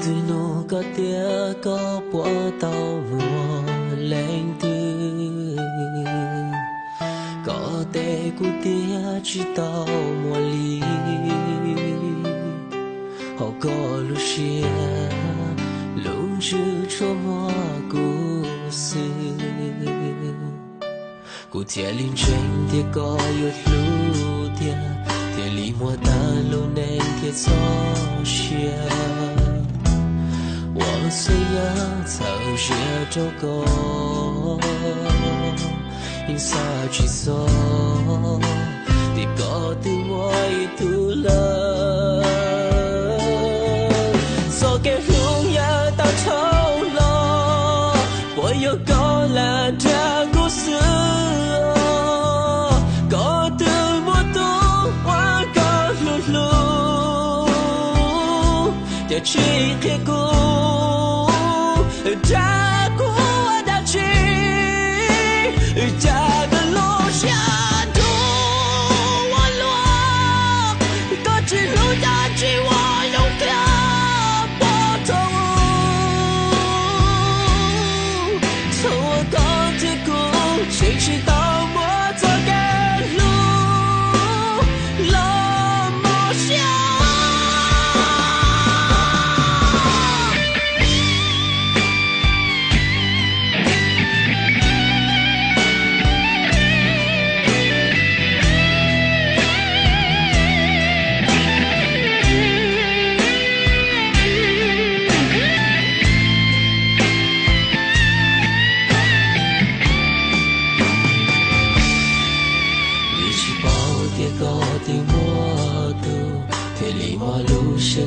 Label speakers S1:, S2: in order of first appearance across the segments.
S1: từ nụ có tia có bỏ tàu mùa lên từ có tê của tia chỉ tàu mùa ly họ có lúc xia lúc chưa cho mùa故事故tia linh trên tia có yêu lưu tia tia li mùa ta lâu nên tia gió xia 我虽然曾学着过，因啥去说，你搞得我一肚了，说给路也到头了，我有够了的故事，搞得我都我搞路路，要去黑谷。 大鼓我打起，大个路下土我落，各自路打起我用跳波头，从我高铁谷谁知道我做个路落梦想。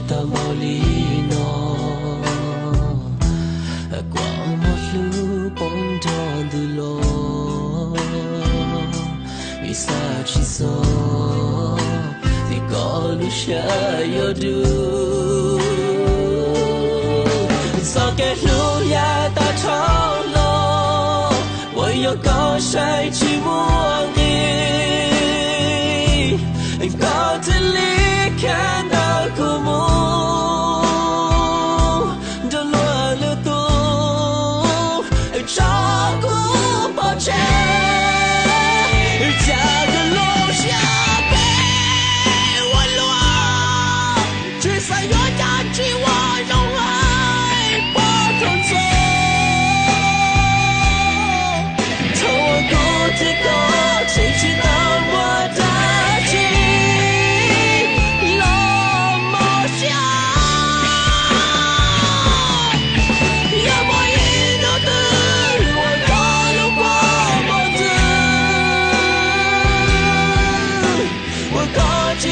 S1: 到毛里诺，光毛路蹦动的路，为啥去走？你高路下有路，走给路也到头了，我有高山去望你，高子里看到枯木。 照顾抱歉，家的路下被我落，聚散有家去我容爱不同走，从我骨子口谁知道我的心落梦想。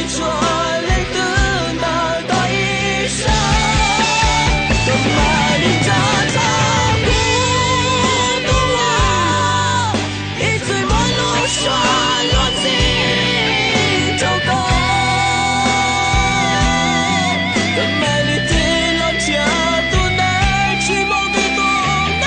S1: 说来的那个一生，都把你扎藏不懂我，一醉陌路说落尽周公，更美丽的老家都难去梦的多难。